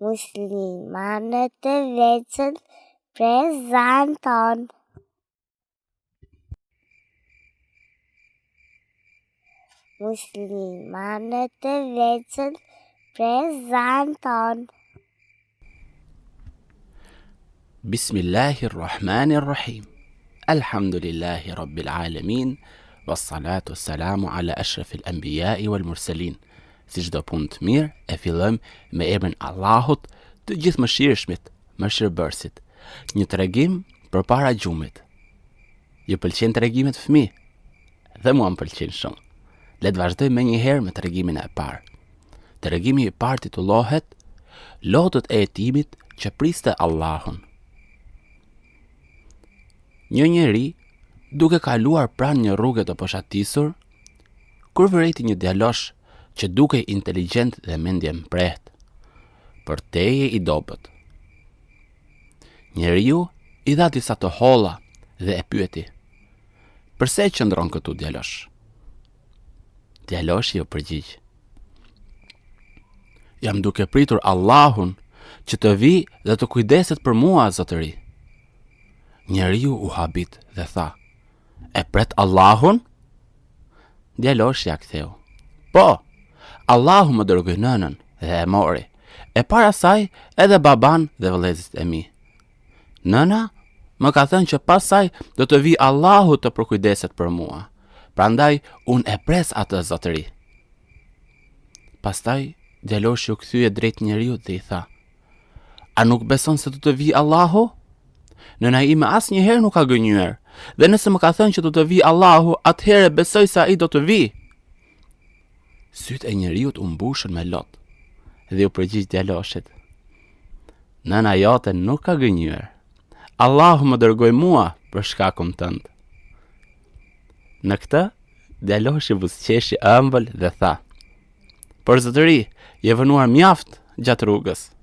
Muslimanët e veçën prezanton. Muslimanët e veçën prezanton. Bismillahirrahmanirrahim. Alhamdulillahi rabbil alamin. Wassalatu wassalamu ala ashrafil anbiya'i wal mursalin. Si çdo punë të mirë, e fillojmë me emrin Allahut, të gjithë mëshirshmit, mëshirbërësit. Një tregim përpara gjumit. Ju pëlqen tregimet fëmijë? Dhe mua më pëlqen shumë. Le të vazhdojmë menjëherë me tregimin e parë. Tregimi i parë titullohet Lotët e hetimit që priste Allahun. Një njeri, duke kaluar pranë një rruge të poshatisur, kur vëreti një djalosh që dukej inteligjent dhe mendje mprehtë, për teje i dobët. Njeriu i dha disa të holla dhe e pyeti: "Pse qëndron këtu djalosh?" Djaloshi u përgjigj: "Jam duke pritur Allahun që të vi dhe të kujdeset për mua, zotëri." Njeriu u habit dhe tha: "E pret Allahun?" Djaloshi ja ktheu: "Po, Allahu më dërgoi nënën dhe e mori, e para saj edhe baban dhe vëllezërit e mi. Nëna më ka thënë që pas saj do të vi Allahu të përkujdeset për mua. Prandaj unë e pres atë, zotëri." Pastaj djaloshi u kthye drejt njeriut dhe i tha: "A nuk beson se do të vi Allahu? Nëna ime asnjëherë nuk ka gënjur, dhe nëse më ka thënë që do të vi Allahu, atëherë besoj se ai do të vi." Sytë e njeriut u mbushën me lot dhe u përgjigj djaloshit: "Nëna jote nuk ka gënjur. Allahu më dërgoi mua për shkakun tënd." Në këtë, djaloshi buzëqeshi ëmbël dhe tha: "Por zotëri, je vënuar mjaft gjatë rrugës."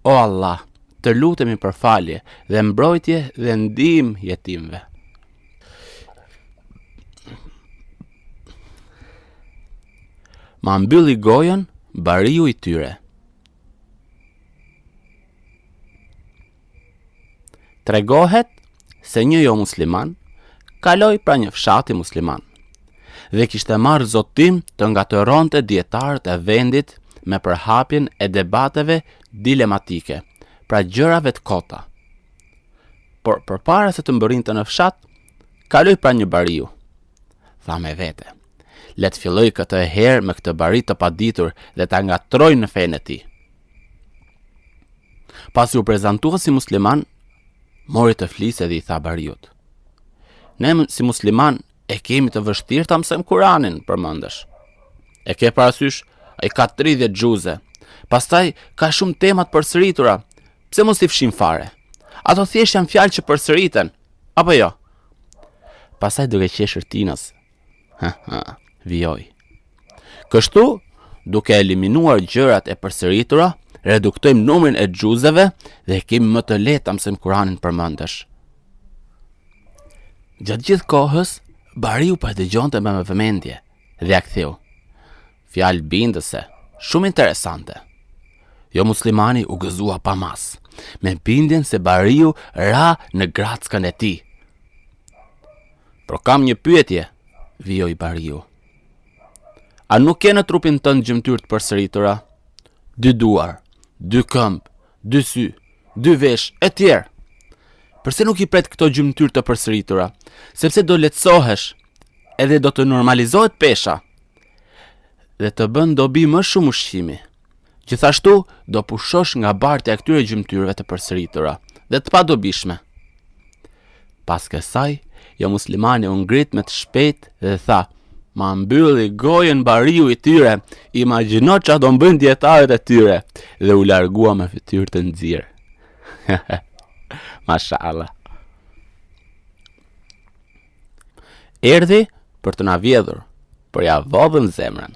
"O Allah, të lutemi për falje dhe mbrojtje dhe ndihmë jetimve." Ma mbylli gojën bariu i tyre. Tregohet se një jo musliman kaloi pra një fshati musliman dhe kishte marrë zotim të ngatëronte dietarët e vendit me përhapjen e debateve dilematike, pra gjërave të kota. Por përpara se të mbërrinte në fshat, kaloi pra një bariu. Tha me vete: "Le të filloj këtë herë me këtë bari të paditur dhe ta ngatroj në fenë e tij." Pasi u prezantua si musliman, mori të flisë dhe i tha bariut: "Ne si musliman e kemi të vështirë ta mësojmë Kur'anin, përmendesh. E ke parasysh, ai ka 30 xhuze. Pastaj ka shumë temat përsëritura. Pse mos i fshim fare? Ato thjesht janë fjalë që përsëriten, apo jo?" Pastaj duke qeshur tinës, vijoj: "Kështu, duke eliminuar gjërat e përsëritura, reduktojmë numrin e xhuzeve dhe kemi më të lehtë ta mësojmë Kur'anin, përmendesh." Gjatë gjithë kohës, bariu po e dëgjonte me vëmendje dhe ja ktheu: "Fjalë bindëse, shumë interesante." Jo muslimani u gëzua pa mas, me bindjen se bariu ra në grackën e tij. "Por kam një pyetje", vijoi bariu. "A nuk ke në trupin tënd gjymtyr të përsëritura? 2 duar, 2 këmbë, 2 sy, 2 vesh, e tjerë. Përse nuk i pret këto gjymtyr të përsëritura? Sepse do lehtësohesh, edhe do të normalizohet pesha dhe të bën dobi më shumë ushqimi. Gjithashtu do pushosh nga bartja e këtyre gjymtyrëve të përsëritura dhe të padobishme." Pas kësaj, jo muslimani u ngrit me të shpejt dhe tha: "Ma mbylli gojën bariu i tyre, imagjino çfarë do bëjnë dietarët e tyre", dhe u largua me fytyrë të nxirë. Mashallah. Erdhi për të na vjedhur, por ja vodhën zemrën.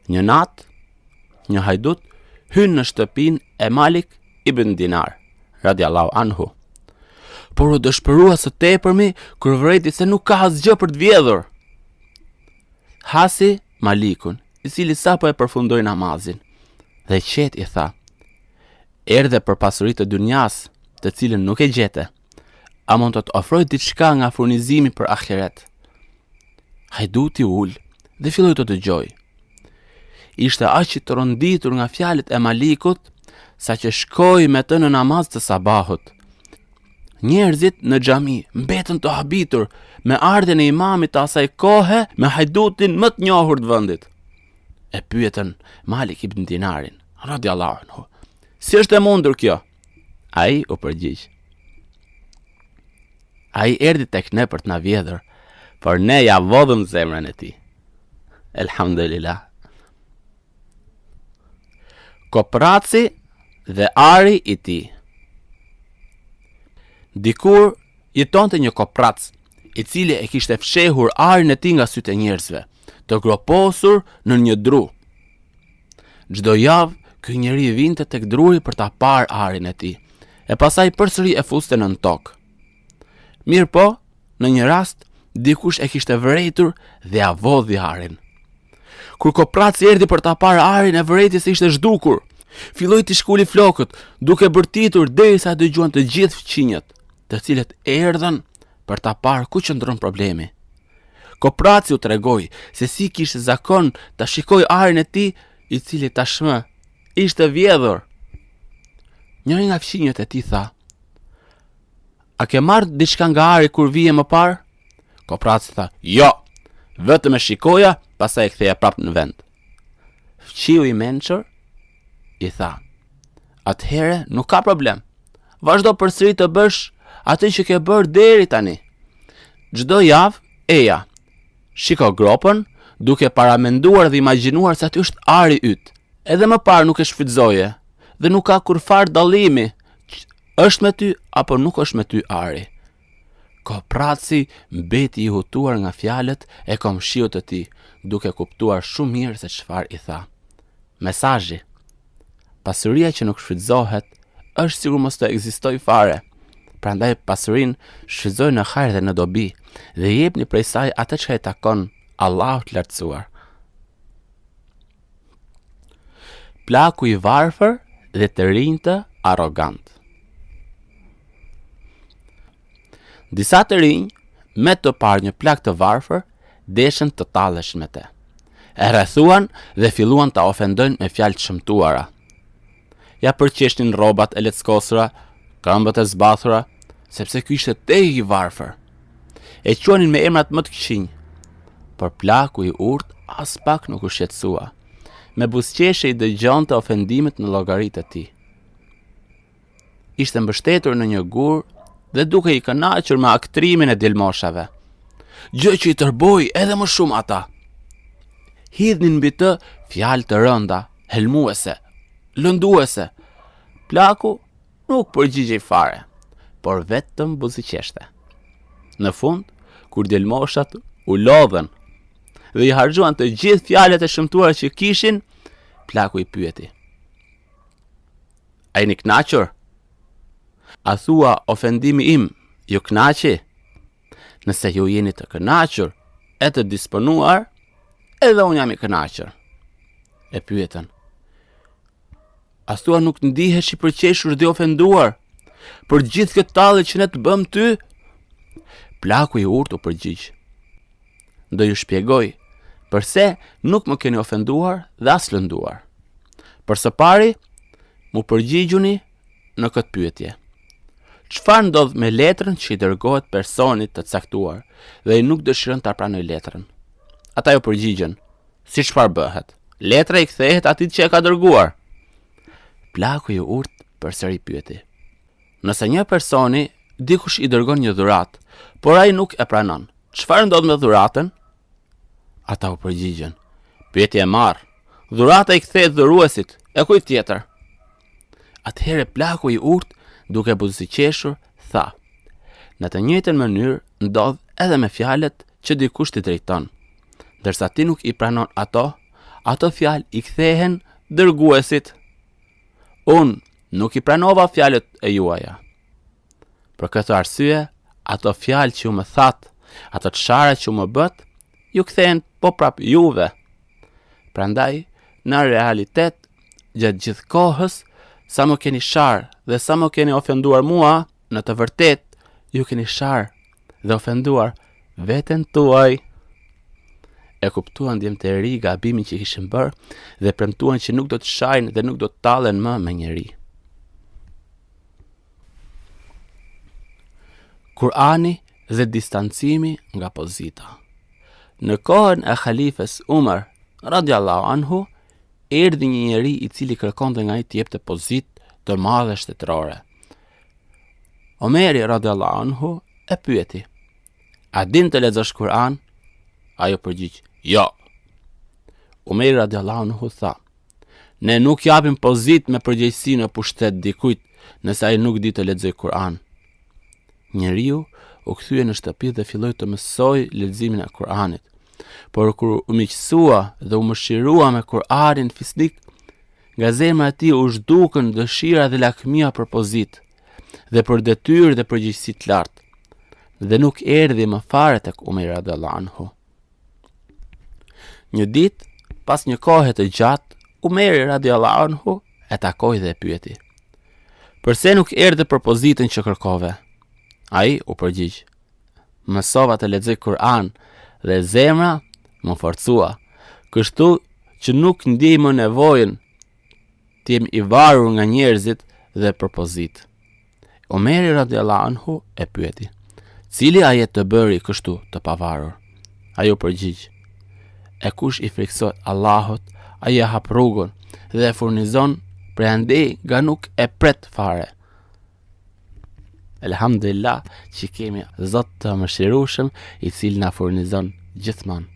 Një natë, një hajdut hyn në shtëpinë e Malik ibn Dinar, radiallahu anhu. Por u dëshpërua së tepërmi kur vëreti se nuk ka asgjë për të vjedhur. Hasi Malikun, i cili sapo e përfundoi namazin. Dhe qet i tha: "Erdhe për pasuritë të dunjas, të cilën nuk e gjete. A mund të të ofroj diçka nga furnizimi për ahiret?" Hajduti ul dhe filloi të dëgjoj. Ishte aq i tronditur nga fjalët e Malikut, sa që shkoi me të në namaz të sabahut. Njerëzit në xhami mbetën të habitur me ardhen e imamit të asaj kohe me hajdutin më të njohur të vendit. E pyetën Malik ibn Dinarin, radiallahu anhu: "Si është e mundur kjo?" Ai u përgjigj: "Ai erdhi tek ne për të na vjedhur, por ne ja vodhëm zemrën e tij." Elhamdulillah. Kopraci dhe ari i tij. Dikur jetonte një koprac, i cili e kishte fshehur arin e tij nga sytë e njerëzve, të groposur në një dru. Çdo javë ky njeri vinte tek druri për ta parë arin e tij, e pastaj përsëri e fuste nën tokë. Mirë po, në një rast, dikush e kishte vërejtur dhe ja vodhi arin. Kur kopraci erdhi për ta parë arin, e vërejtjes ishte zhdukur. Filloi të shkuli flokët, duke bërtitur derisa dëgjuan të gjithë fqinjët, të cilët erdhën për ta parë ku qëndron problemi. Kopraci u tregoi se si kishte zakon ta shikoj arin e tij, i cili tashmë ishte vjedhur. Njëri nga fqinjët e tij tha: "A ke marrë diçka nga ari kur vije më parë?" Kopraci tha: "Jo, vetëm e shikoja, pastaj e ktheja prapë në vend." Fqiu i mençur i tha: "Atëherë nuk ka problem. Vazhdo përsëri të bësh atë që ke bërë deri tani. Çdo javë eja, shiko gropën, duke paramenduar dhe imagjinuar se aty është ari yt. Edhe më parë nuk e shfrytëzoje dhe nuk ka kurfar dallimi, është me ty apo nuk është me ty ari." Kopraci mbeti i hutuar nga fjalët e komshiut të tij, duke kuptuar shumë mirë se çfarë i tha. Mesazhi: pasuria që nuk shfrytëzohet është sikur mos të ekzistojë fare. Prandaj pasurinë shfrytëzoj në hajër dhe në dobi, dhe jepni prej saj atë që e takon Allahut lartësuar. Plaku i varfër dhe të rinjtë arrogant. Disa të rinj, me të parë një plak të varfër, deshen të talleshin me te. E rrethuan dhe filluan ta ofendojnë me fjalë të shëmtuara. Ja përqeshnin rrobat e leckosura, këmbët e zbathura, sepse ky ishte te i varfër. E quanin me emrat më të këqinj. Por plaku i urtë as pak nuk u shqetësua. Me buzëqeshje i dëgjonte ofendimet në llogaritë e tij. Ishte mbështetur në një gur dhe duke i kënaqur me aktrimin e djelmoshave. Gjë që i tërboi edhe më shumë ata. Hidhnin mbi të fjalë të rënda, helmuese, lënduese. Plaku nuk përgjigjej fare, por vetëm buzëqeshte. Në fund, kur djelmoshat u lodhen dhe i harxhuan të gjithë fjalët e shëmtuara që kishin, plaku i pyeti: "A jeni kënaqur? A thua ofendimi im ju kënaqi? Nëse ju jeni të kënaqur e të disponuar, edhe unë jam i kënaqur." E pyetën: "A thua nuk ndihesh i përqeshur dhe ofenduar për gjithë këtë tallje që ne të bëm ty?" Plaku i urtë u përgjigj: "Do ju shpjegoj përse nuk më keni ofenduar dhe as lënduar. Për së pari, mu përgjigjuni në këtë pyetje: çfarë ndodh me letrën që i dërgohet personit të caktuar dhe i nuk dëshiron ta pranojë letrën?" Ata ju përgjigjen: "Si çfarë bëhet? Letra i kthehet atij që e ka dërguar." Plaku i urtë përsëri pyeti: "Nëse një personi dikush i dërgon një dhuratë, por ai nuk e pranon, çfarë ndodh me dhuratën?" Ata u përgjigjen: "Pyetje e marrë. Dhurata i kthehet dhuruesit, e kujt tjetër?" Atëherë plaku i urtë, duke buzëqeshur, tha: "Në të njëjtën mënyrë ndodh edhe me fjalët që dikush t'i drejton. Ndërsa ti nuk i pranon ato fjalë i kthehen dërguesit. Unë nuk i pranova fjalët e juaja. Për këtë arsye, ato fjalë që ju më thatë, ato çare që ju më bët, ju kthehen po prap juve. Prandaj, në realitet, gjatë gjithë kohës, sa më keni sharë dhe sa më keni ofenduar mua, në të vërtet, ju keni sharë dhe ofenduar veten tuaj. E kuptuan djemtë e ri gabimin që kishin bërë dhe premtuan që nuk do të shajnë dhe nuk do të tallen më me njeri. Kurani dhe distancimi nga pozita. Në kohën e khalifes Umar, radiallahu anhu, erdhi një njeri i cili kërkonte nga ai të jepte pozitë të madhe shtetërore. Omeri radiallahu anhu e pyeti: "A din të lexosh Kur'an?" Ajo përgjigj: "Jo." Omeri radiallahu anhu tha: "Ne nuk japim pozitë me përgjegjësi në pushtet dikujt nëse ai nuk di të lexojë Kur'an." Njeriu u kthye në shtëpi dhe filloi të mësoj leximin e Kur'anit. Por kur u miqësua dhe u mëshirua me Kur'anin fisnik, nga zemra e tij u zhdukën dëshira dhe lakmia për pozitë dhe për detyrë dhe përgjegjësi të lartë, dhe nuk erdhi më fare tek Umar radhiyallahu anhu. Një ditë, pas një kohe të gjatë, Umar radhiyallahu anhu e takoi dhe e pyeti: "Përse nuk erdhe për pozitën që kërkove?" Ai u përgjigj: "Mësova të lexoj Kur'an dhe zemra më forcua, kështu që nuk ndjej më nevojën të jem i varur nga njerëzit dhe për pozitë." Omeri radhiyallahu anhu e pyeti: "Cili ajet të bëri kështu të pavarur?" Ai u përgjigj: "E kush i friksohet Allahut, ai e hap rrugën dhe e furnizon, prandaj nga nuk e pret fare." Elhamdulillah që kemi Zot të mëshirueshëm i cili na furnizon gjithmonë.